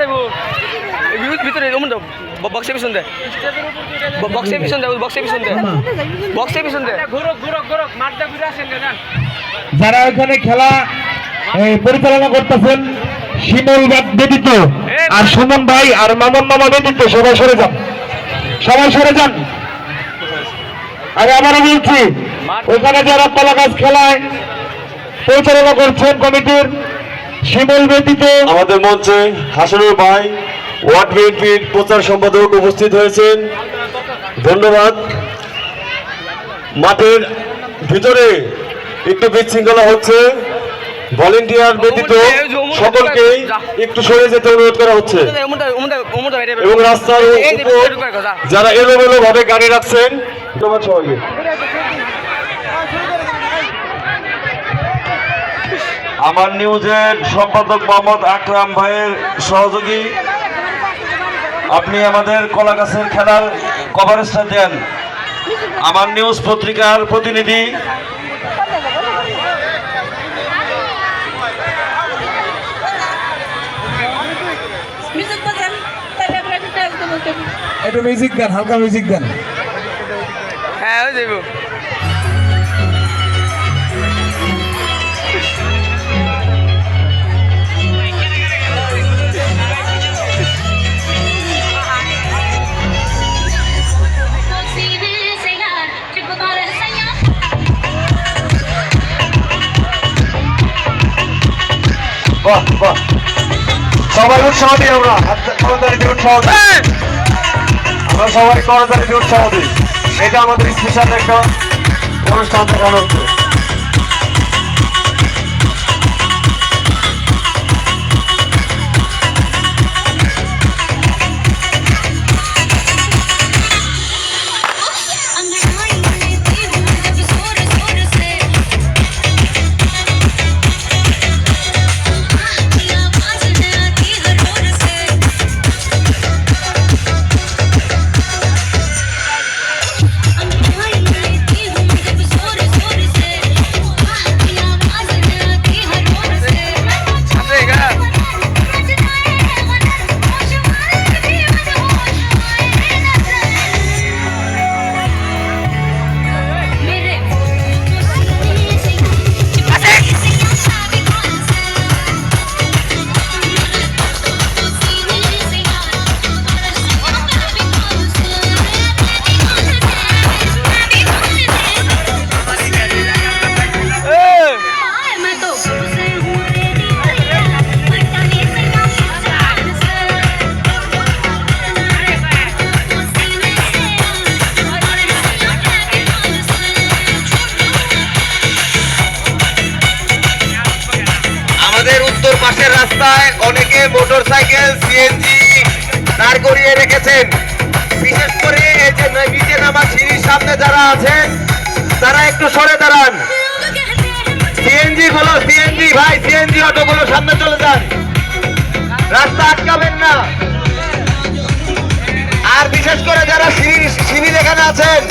যাবো ভিতরে বক্সের পিছন দে বক্সের পিছন দে বক্সের পিছন দে বক্সের পিছন দে যারা ওখানে খেলা পরিচালনা করতেছেন শিমুল ব্যতীত আর সুমন ভাই আর মামুন মামা ব্যতীত সবাই সরে যান, সবাই সরে যান। আমি আবারও বলছি ওখানে যারা কলা গাছ খেলায় পরিচালনা করছেন কমিটির শিমুল ব্যতীত আমাদের মঞ্চে হাসানুর ভাই ওয়ার্ড বিএনপির প্রচার সম্পাদক উপস্থিত হয়েছেন, ধন্যবাদ। মাঠের ভিতরে একটু বিশৃঙ্খলা হচ্ছে, ভলেন্টিয়ার ব্যতীত সকলকেই একটু সরে যেতে অনুরোধ করা হচ্ছে এবং রাস্তার উপর যারা এলোমেলো ভাবে গাড়ি রাখছেন সবাইকে। আমার নিউজের সম্পাদক মোহাম্মদ আকরাম ভাইয়ের সহযোগী, আপনি আমাদের কলাগাছের খেলার কভারেজটা দেন। আমার নিউজ পত্রিকার প্রতিনিধি একটু মিউজিক গান, হালকা মিউজিক গান। হ্যাঁ হয়ে যাবো বাহ বাহ, সবাই উৎসাহ দিই, আমরা করতালি দিয়ে উৎসাহ দিই, আমরা সবাই করতালি দিয়ে উৎসাহ দিই। এটা আমাদের স্পেশাল একটা অনুষ্ঠান দেখানো হচ্ছে। উত্তর পাশের রাস্তায় অনেকে মোটরসাইকেল সিএনজি দাঁড় করিয়ে রেখেছেন। বিশেষ করে এই যে নিচে নামা সিঁড়ির সামনে যারা আছেন তারা একটু সরে দাঁড়ান। সিএনজি ভাই, সিএনজি অটোগুলো সামনে চলে যান, রাস্তা আটকাবেন না। আর বিশেষ করে যারা সিঁড়ি এখানে আছেন